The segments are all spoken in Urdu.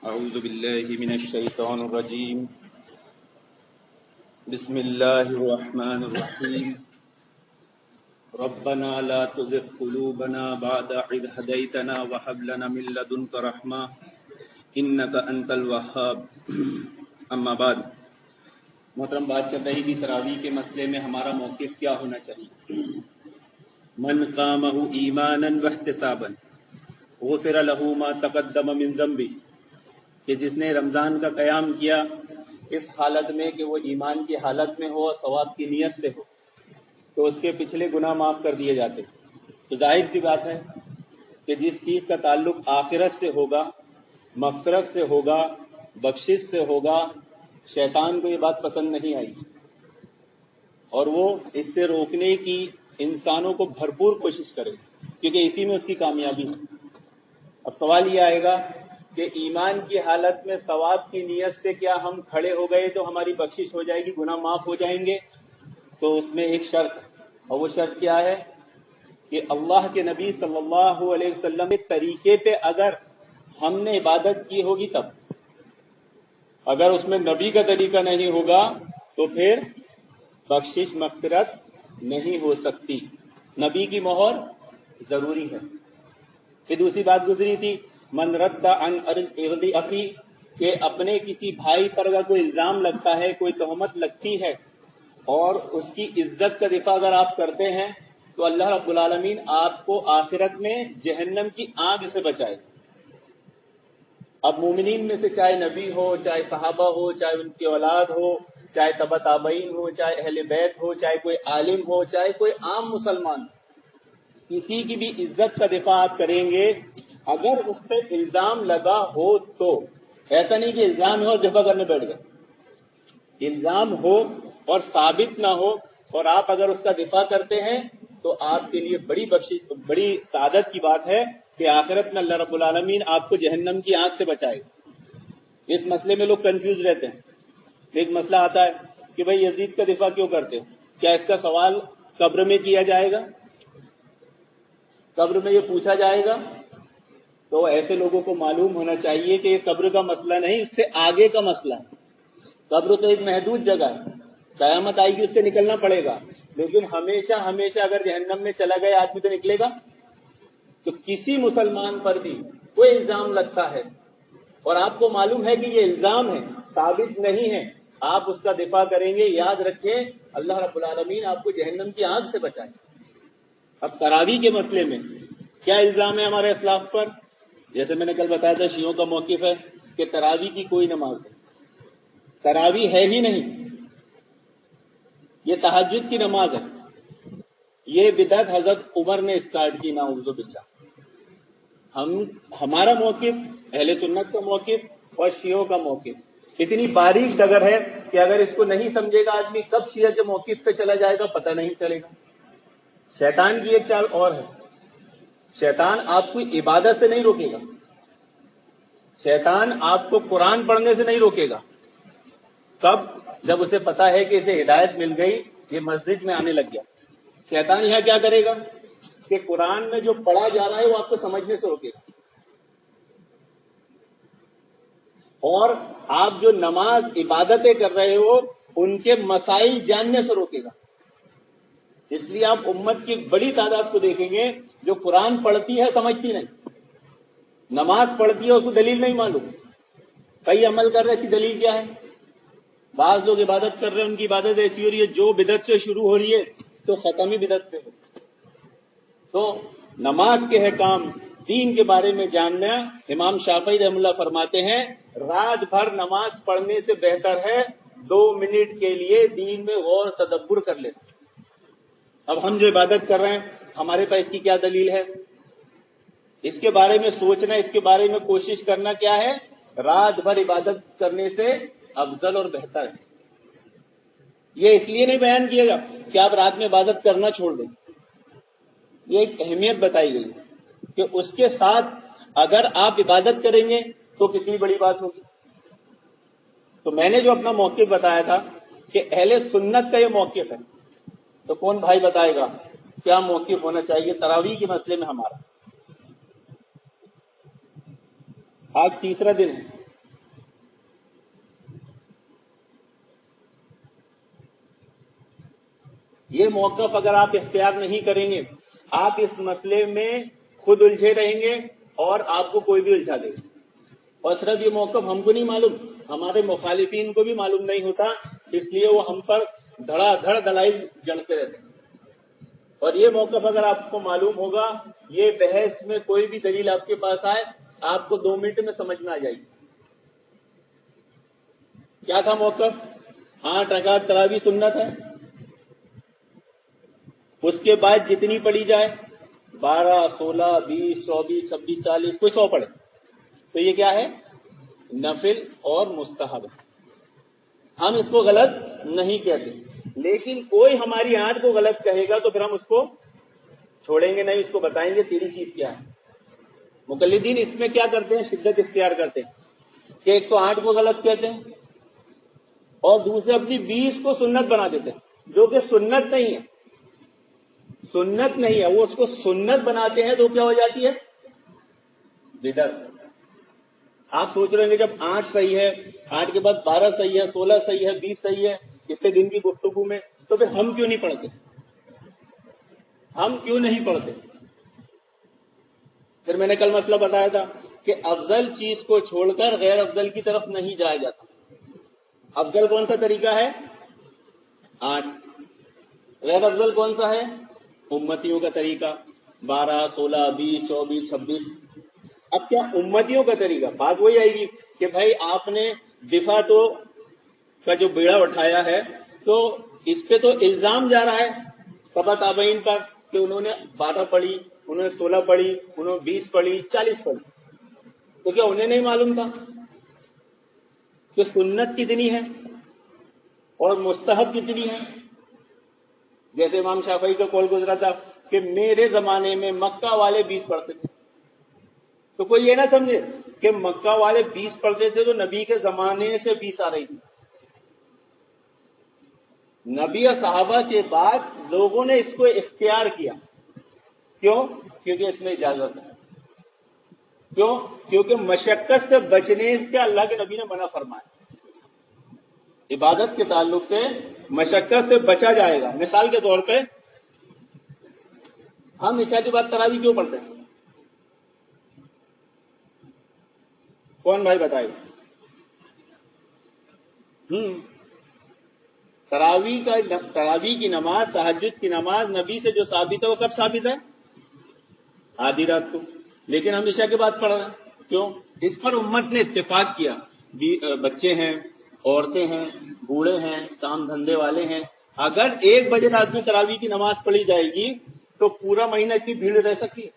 اعوذ باللہ من الشیطان الرجیم بسم اللہ الرحمن الرحیم ربنا لا تزغ قلوبنا بعد اذ هديتنا وهب لنا من لدنك رحمة انك انت الوهاب اما بعد۔ محترم، بات چل رہی تھی تراویح کے مسئلے میں ہمارا موقف کیا ہونا چاہیے۔ من قامہ ایمانا واحتسابا غفر له ما تقدم من ذنبہ، کہ جس نے رمضان کا قیام کیا اس حالت میں کہ وہ ایمان کی حالت میں ہو اور ثواب کی نیت سے ہو تو اس کے پچھلے گناہ معاف کر دیے جاتے۔ تو ظاہر سی بات ہے کہ جس چیز کا تعلق آخرت سے ہوگا، مغفرت سے ہوگا، بخشش سے ہوگا، شیطان کو یہ بات پسند نہیں آئی اور وہ اس سے روکنے کی انسانوں کو بھرپور کوشش کرے، کیونکہ اسی میں اس کی کامیابی ہے۔ اب سوال یہ آئے گا کہ ایمان کی حالت میں ثواب کی نیت سے کیا ہم کھڑے ہو گئے تو ہماری بخشش ہو جائے گی، گناہ معاف ہو جائیں گے؟ تو اس میں ایک شرط ہے، اور وہ شرط کیا ہے کہ اللہ کے نبی صلی اللہ علیہ وسلم کے طریقے پہ اگر ہم نے عبادت کی ہوگی تب۔ اگر اس میں نبی کا طریقہ نہیں ہوگا تو پھر بخشش مغفرت نہیں ہو سکتی، نبی کی مہر ضروری ہے۔ پھر دوسری بات گزری تھی، من رد عن عرض اخی، کہ اپنے کسی بھائی پر اگر کوئی الزام لگتا ہے، کوئی تہمت لگتی ہے اور اس کی عزت کا دفاع اگر آپ کرتے ہیں تو اللہ رب العالمین آپ کو آخرت میں جہنم کی آگ سے بچائے۔ اب مومنین میں سے چاہے نبی ہو، چاہے صحابہ ہو، چاہے ان کی اولاد ہو، چاہے تبع تابعین ہو، چاہے اہل بیت ہو، چاہے کوئی عالم ہو، چاہے کوئی عام مسلمان، کسی کی بھی عزت کا دفاع آپ کریں گے اگر اس پہ الزام لگا ہو تو۔ ایسا نہیں کہ الزام ہو اور دفاع کرنے بیٹھ گئے، الزام ہو اور ثابت نہ ہو اور آپ اگر اس کا دفاع کرتے ہیں تو آپ کے لیے بڑی بخشش، بڑی سعادت کی بات ہے کہ آخرت میں اللہ رب العالمین آپ کو جہنم کی آگ سے بچائے گا۔ اس مسئلے میں لوگ کنفیوز رہتے ہیں۔ ایک مسئلہ آتا ہے کہ بھئی یزید کا دفاع کیوں کرتے ہو؟ کیا اس کا سوال قبر میں کیا جائے گا؟ قبر میں یہ پوچھا جائے گا؟ تو ایسے لوگوں کو معلوم ہونا چاہیے کہ یہ قبر کا مسئلہ نہیں، اس سے آگے کا مسئلہ ہے۔ قبر تو ایک محدود جگہ ہے، قیامت آئے گی اس سے نکلنا پڑے گا، لیکن ہمیشہ ہمیشہ اگر جہنم میں چلا گیا آدمی تو نکلے گا۔ تو کسی مسلمان پر بھی کوئی الزام لگتا ہے اور آپ کو معلوم ہے کہ یہ الزام ہے، ثابت نہیں ہے، آپ اس کا دفاع کریں گے، یاد رکھیں اللہ رب العالمین آپ کو جہنم کی آگ سے بچائے۔ اب تراویح کے مسئلے میں کیا الزام ہے ہمارے اسلاف پر؟ جیسے میں نے کل بتایا تھا، شیعوں کا موقف ہے کہ تراویح کی کوئی نماز نہیں، تراویح ہے ہی نہیں، یہ تہجد کی نماز ہے۔ یہ بدعت حضرت عمر نے اسٹارٹ کی، نعوذ باللہ۔ ہمارا موقف، اہل سنت کا موقف اور شیعوں کا موقف اتنی باریک ڈگر ہے کہ اگر اس کو نہیں سمجھے گا آدمی کب شیعہ کے موقف پہ چلا جائے گا پتہ نہیں چلے گا۔ شیطان کی ایک چال اور ہے، شیطان آپ کو عبادت سے نہیں روکے گا، شیطان آپ کو قرآن پڑھنے سے نہیں روکے گا۔ کب؟ جب اسے پتا ہے کہ اسے ہدایت مل گئی، یہ مسجد میں آنے لگ گیا۔ شیطان یہاں کیا کرے گا کہ قرآن میں جو پڑھا جا رہا ہے وہ آپ کو سمجھنے سے روکے گا، اور آپ جو نماز عبادتیں کر رہے ہو ان کے مسائل جاننے سے روکے گا۔ اس لیے آپ امت کی ایک بڑی تعداد کو دیکھیں گے جو قرآن پڑھتی ہے سمجھتی نہیں، نماز پڑھتی ہے اس کو دلیل نہیں معلوم، کئی عمل کر رہے اس کی دلیل کیا ہے۔ بعض لوگ عبادت کر رہے ہیں، ان کی عبادت ایسی ہو رہی ہے جو بدعت سے شروع ہو رہی ہے تو ختم ہی بدعت پہ ہو۔ تو نماز کے احکام، دین کے بارے میں جاننا، امام شافعی رحمہ اللہ فرماتے ہیں رات بھر نماز پڑھنے سے بہتر ہے 2 منٹ کے لیے دین میں غور تدبر کر لینا۔ اب ہم جو عبادت کر رہے ہیں ہمارے پاس اس کی کیا دلیل ہے؟ اس کے بارے میں سوچنا، اس کے بارے میں کوشش کرنا کیا ہے؟ رات بھر عبادت کرنے سے افضل اور بہتر ہے۔ یہ اس لیے نہیں بیان کیے گا کہ آپ رات میں عبادت کرنا چھوڑ دیں، یہ ایک اہمیت بتائی گئی کہ اس کے ساتھ اگر آپ عبادت کریں گے تو کتنی بڑی بات ہوگی۔ تو میں نے جو اپنا موقف بتایا تھا کہ اہل سنت کا یہ موقف ہے، تو کون بھائی بتائے گا کیا موقف ہونا چاہیے تراویح کے مسئلے میں ہمارا؟ آج تیسرا دن ہے، موقف اگر آپ اختیار نہیں کریں گے، آپ اس مسئلے میں خود الجھے رہیں گے اور آپ کو کوئی بھی الجھا دے گا. اور صرف یہ موقف ہم کو نہیں معلوم، ہمارے مخالفین کو بھی معلوم نہیں ہوتا، اس لیے وہ ہم پر دھڑا دھڑ دلائل جڑتے رہتے ہیں. اور یہ موقف اگر آپ کو معلوم ہوگا، یہ بحث میں کوئی بھی دلیل آپ کے پاس آئے آپ کو 2 منٹ میں سمجھ میں آ جائے گی. کیا تھا موقف؟ 8 رکعت تراویح سنت ہے، اس کے بعد جتنی پڑھی جائے 12 16 20 24 26 40 کوئی 100 پڑھے تو یہ کیا ہے؟ نفل اور مستحب. ہم اس کو غلط نہیں کہتے، لیکن کوئی ہماری 8 کو غلط کہے گا تو پھر ہم اس کو چھوڑیں گے نہیں، اس کو بتائیں گے تیری چیز کیا ہے. مقلدین اس میں کیا کرتے ہیں؟ شدت اختیار کرتے ہیں کہ ایک تو 8 کو غلط کہتے ہیں اور دوسرے اپنی 20 کو سنت بنا دیتے ہیں، جو کہ سنت نہیں ہے. سنت نہیں ہے، وہ اس کو سنت بناتے ہیں تو کیا ہو جاتی ہے؟ بدعت. آپ سوچ رہے ہیں کہ جب 8 صحیح ہے، 8 کے بعد 12 صحیح ہے، 16 صحیح ہے، 20 صحیح ہے، اتنے دن کی گفتگو میں، تو پھر ہم کیوں نہیں پڑھتے؟ ہم کیوں نہیں پڑھتے؟ پھر میں نے کل مسئلہ بتایا تھا کہ افضل چیز کو چھوڑ کر غیر افضل کی طرف نہیں جایا جاتا. افضل کون سا طریقہ ہے؟ 8. غیر افضل کون سا ہے؟ امتیوں کا طریقہ 12 16 20 24 26. اب کیا امتیوں کا طریقہ؟ بات وہی آئے گی کہ بھائی آپ نے دفاع تو کا جو بیڑا اٹھایا ہے تو اس پہ تو الزام جا رہا ہے تبع تابعین پر کہ انہوں نے 12 پڑھی، انہوں نے 16 پڑھی، انہوں نے 20 پڑھی، 40 پڑھی. تو کیا انہیں نہیں معلوم تھا کہ سنت کتنی ہے اور مستحب کتنی ہے؟ جیسے امام شافعی کا قول گزرا تھا کہ میرے زمانے میں مکہ والے 20 پڑھتے تھے. تو کوئی یہ نہ سمجھے کہ مکہ والے 20 پڑھتے تھے تو نبی کے زمانے سے 20 آ رہی تھی. نبی اور صحابہ کے بعد لوگوں نے اس کو اختیار کیا. کیوں؟ کیونکہ اس میں اجازت ہے. کیوں؟ کیونکہ مشقت سے بچنے سے اللہ کے نبی نے منع فرمایا. عبادت کے تعلق سے مشقت سے بچا جائے گا. مثال کے طور پہ ہم عشاء کے بعد تراویح کیوں پڑھتے ہیں؟ کون بھائی بتائے گا؟ تراویح کی نماز، تہجد کی نماز نبی سے جو ثابت ہے وہ کب ثابت ہے؟ آدھی رات کو. لیکن ہم عشاء کے بعد پڑھ رہے ہیں. کیوں؟ اس پر امت نے اتفاق کیا. بچے ہیں، عورتیں ہیں، بوڑھے ہیں، کام دھندے والے ہیں. اگر 1 بجے رات میں تراویح کی نماز پڑھی جائے گی تو پورا مہینہ اتنی بھیڑ رہ سکتی ہے.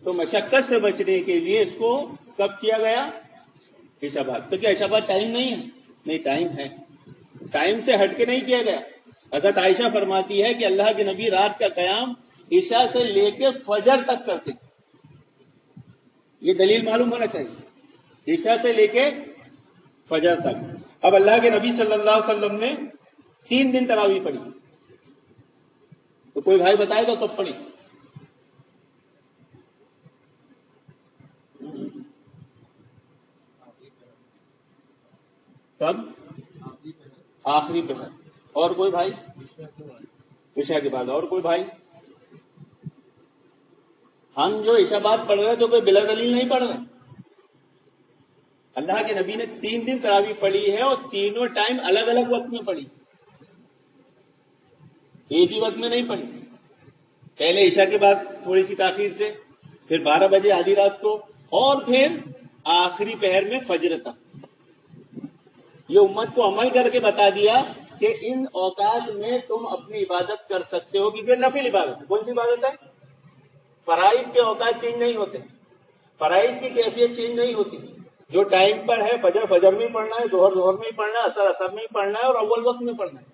تو مشقت سے بچنے کے لیے اس کو کب کیا گیا؟ عشاء بعد. تو کیا عشاء بعد ٹائم نہیں ہے؟ نہیں، ٹائم ہے. ٹائم سے ہٹ کے نہیں کیا گیا. حضرت عائشہ فرماتی ہے کہ اللہ کے نبی رات کا قیام عشاء سے لے کے فجر تک کرتے. یہ دلیل معلوم ہونا چاہیے. عشاء سے لے کے فجر تک. اب اللہ کے نبی صلی اللہ علیہ وسلم نے 3 دن تراویح پڑھی. تو کوئی بھائی بتائے گا کب پڑھی؟ کب؟ آخری پہر. اور کوئی بھائی؟ عشاء کے بعد. اور کوئی بھائی؟ ہم جو عشاء بعد پڑھ رہے ہیں تو کوئی بلا دلیل نہیں پڑھ رہے. اللہ کے نبی نے 3 دن تراویح پڑھی ہے اور تینوں ٹائم الگ الگ وقت میں پڑھی، ایک ہی وقت میں نہیں پڑھی. پہلے عشاء کے بعد تھوڑی سی تاخیر سے، پھر 12 بجے آدھی رات کو، اور پھر آخری پہر میں فجر تک. یہ امت کو عمل کر کے بتا دیا کہ ان اوقات میں تم اپنی عبادت کر سکتے ہو، کیونکہ نفل عبادت. کون سی عبادت ہے؟ فرائض کے اوقات چینج نہیں ہوتے، فرائض کی کیفیت چینج نہیں ہوتی. جو ٹائم پر ہے فجر فجر میں ہی پڑھنا ہے، ظہر ظہر میں ہی پڑھنا ہے، عصر عصر میں ہی پڑھنا ہے، اور اول وقت میں پڑھنا ہے.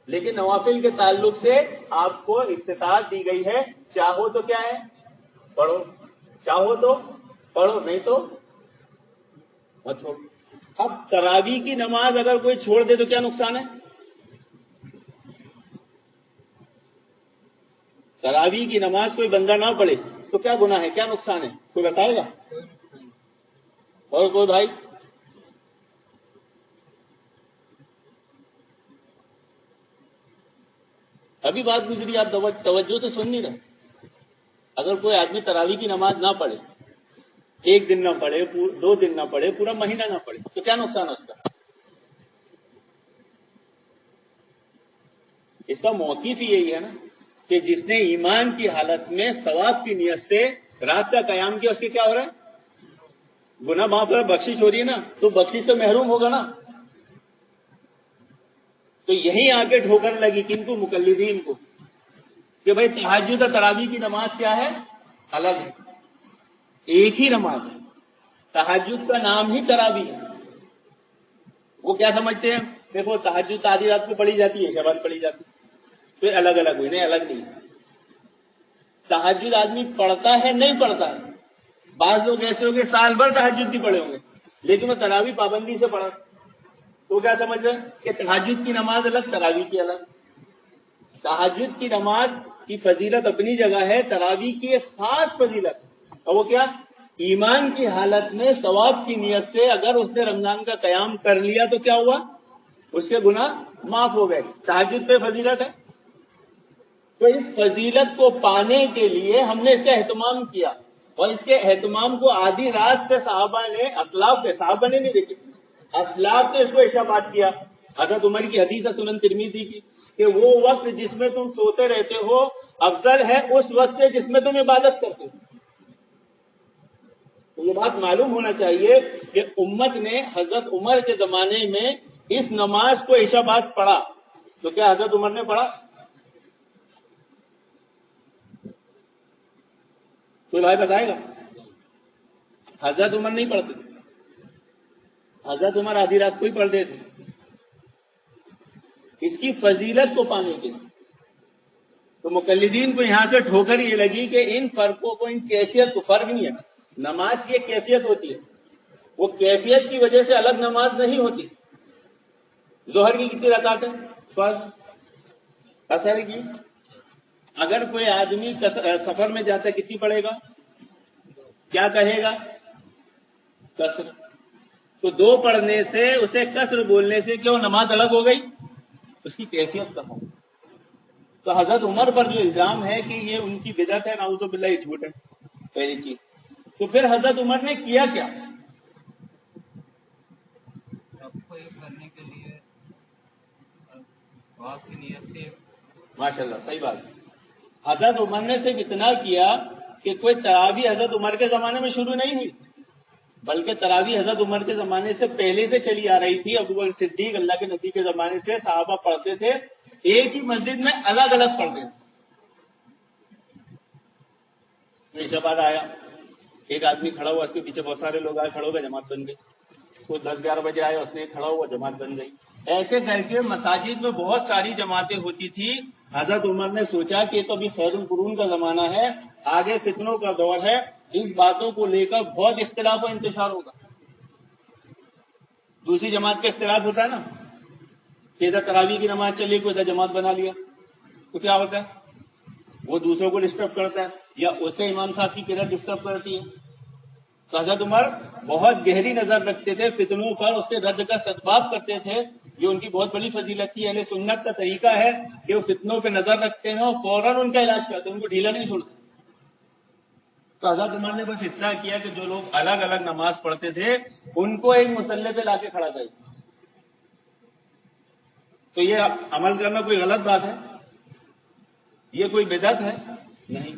لیکن نوافل کے تعلق سے آپ کو استطاعت دی گئی ہے، چاہو تو کیا ہے؟ پڑھو. چاہو تو پڑھو، نہیں تو مت چھوڑو. اب تراویح کی نماز اگر کوئی چھوڑ دے تو کیا نقصان ہے؟ تراویح کی نماز کوئی بندہ نہ پڑھے تو کیا گناہ ہے، کیا نقصان ہے؟ کوئی بتائے گا؟ اور کوئی بھائی؟ ابھی بات گزری، آپ توجہ سے سن نہیں رہے. اگر کوئی آدمی تراویح کی نماز نہ پڑھے، ایک دن نہ پڑھے، 2 دن نہ پڑھے، پورا مہینہ نہ پڑھے، تو کیا نقصان ہے اس کا؟ اس کا موقف ہی یہی ہے نا کہ جس نے ایمان کی حالت میں ثواب کی نیت سے رات کا قیام کیا، اس کے کیا ہو رہا ہے؟ گناہ معاف ہے، بخشش ہو رہی ہے نا، تو بخشش سے محروم ہوگا نا. تو یہی آگے ٹھوکر لگی کن کو؟ مقلدین کو، کہ بھائی تہجد اور تراویح کی نماز کیا ہے؟ الگ ہے، ایک ہی نماز ہے. تہجد کا نام ہی تراویح ہے. وہ کیا سمجھتے ہیں؟ دیکھو تہجد آدھی رات کو پڑھی جاتی ہے، شب پڑھی جاتی ہے، تو الگ الگ ہوئی. نہیں، الگ نہیں. تہجد آدمی پڑھتا ہے نہیں پڑھتا ہے. بعض لوگ ایسے ہوں گے سال بھر تہجد نہیں پڑھے ہوں گے، لیکن وہ تراویح پابندی سے پڑھا، تو کیا سمجھ رہے ہیں کہ تہجد کی نماز الگ، تراویح کی الگ. تہجد کی نماز کی فضیلت اپنی جگہ ہے، تراویح کی ایک خاص فضیلت ہے. اور وہ کیا؟ ایمان کی حالت میں ثواب کی نیت سے اگر اس نے رمضان کا قیام کر لیا تو کیا ہوا؟ اس کے گناہ معاف ہو گئے. تہجد پہ فضیلت ہے. تو اس فضیلت کو پانے کے لیے ہم نے اس کا اہتمام کیا، اور اس کے اہتمام کو آدھی رات سے صحابہ نے، اسلاف کے صحابہ نے نہیں دیکھے، اسلاف نے اس کو اشاعت کیا. حضرت عمر کی حدیث ہے سنن ترمذی کی کہ وہ وقت جس میں تم سوتے رہتے ہو افضل ہے اس وقت سے جس میں تم عبادت کرتے ہو. تو یہ بات معلوم ہونا چاہیے کہ امت نے حضرت عمر کے زمانے میں اس نماز کو عشاء بعد پڑھا، تو کیا حضرت عمر نے پڑھا؟ کوئی بھائی بتائے گا؟ حضرت عمر نہیں پڑھتے تھے. حضرت عمر آدھی رات کو ہی پڑھتے تھے. اس کی فضیلت کو پانے کے لیے تو مقلدین کو یہاں سے ٹھوکر یہ لگی کہ ان فرقوں کو، ان کیفیت کو، فرق نہیں ہے. نماز کی ایک کیفیت ہوتی ہے، وہ کیفیت کی وجہ سے الگ نماز نہیں ہوتی. ظہر کی کتنی رکعت ہے؟ فرض. اثر کی اگر کوئی آدمی سفر میں جاتا ہے کتنی پڑھے گا؟ کیا کہے گا؟ قصر. تو 2 پڑھنے سے، اسے قصر بولنے سے کیوں نماز الگ ہو گئی؟ اس کی کیفیت کم ہو. تو حضرت عمر پر جو الزام ہے کہ یہ ان کی بدعت ہے، نعوذ باللہ، یہ جھوٹ ہے پہلی چیز. تو پھر حضرت عمر نے کیا کیا؟ سب کو ایک کرنے کے لیے ثواب کی نیت سے. ماشاءاللہ، صحیح بات ہے. حضرت عمر نے صرف اتنا کیا کہ کوئی تراویح حضرت عمر کے زمانے میں شروع نہیں ہوئی، بلکہ تراویح حضرت عمر کے زمانے سے پہلے سے چلی آ رہی تھی. ابو بکر صدیق اللہ کے نبی کے زمانے سے صحابہ پڑھتے تھے، ایک ہی مسجد میں الگ الگ پڑھتے تھے. جب بعد آیا ایک آدمی کھڑا ہوا، اس کے پیچھے بہت سارے لوگ آئے، کھڑے ہو گئے، جماعت بن گئی. کوئی 10-11 بجے آیا، اس نے کھڑا ہوا، جماعت بن گئی. ایسے کر کے مساجد میں بہت ساری جماعتیں ہوتی تھی. حضرت عمر نے سوچا کہ تو ابھی خیر القرون کا زمانہ ہے، آگے فتنوں کا دور ہے، ان باتوں کو لے کر بہت اختلاف و انتشار ہوگا. دوسری جماعت کا اختلاف ہوتا ہے نا کہ ادھر تراویح کی نماز چلی، کوئی ادھر جماعت بنا لیا، تو کیا ہوتا ہے؟ وہ دوسروں کو ڈسٹرب کرتا ہے، یا اسے امام صاحب کی قرت ڈسٹرب کرتی ہے. تو حضرت عمر بہت گہری نظر رکھتے تھے فتنوں پر، اس کے رد کا سدباب کرتے تھے. یہ ان کی بہت بڑی فضیلت تھی. اہل سنت کا طریقہ ہے کہ وہ فتنوں پہ نظر رکھتے ہیں اور فوراً ان کا علاج کرتے ہیں، ان کو ڈھیلا نہیں چھوڑتے. تو حضرت عمر نے بس اتنا کیا کہ جو لوگ الگ الگ نماز پڑھتے تھے ان کو ایک مصلی پہ لا کے کھڑا کر. تو یہ عمل کرنا کوئی غلط بات ہے؟ یہ کوئی بدعت ہے؟ نہیں.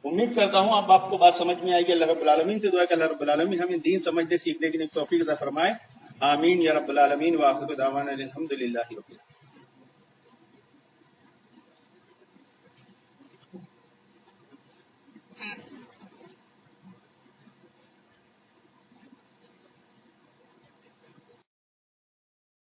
امید کرتا ہوں اب آپ کو بات سمجھ میں آئے گی. اللہ رب العالمین سے دعا کہ اللہ رب العالمین ہمیں دین سمجھنے سیکھنے کی توفیق عطا فرمائے. آمین یا رب العالمین. وآخر دعوانا الحمدللہ رب العالمین.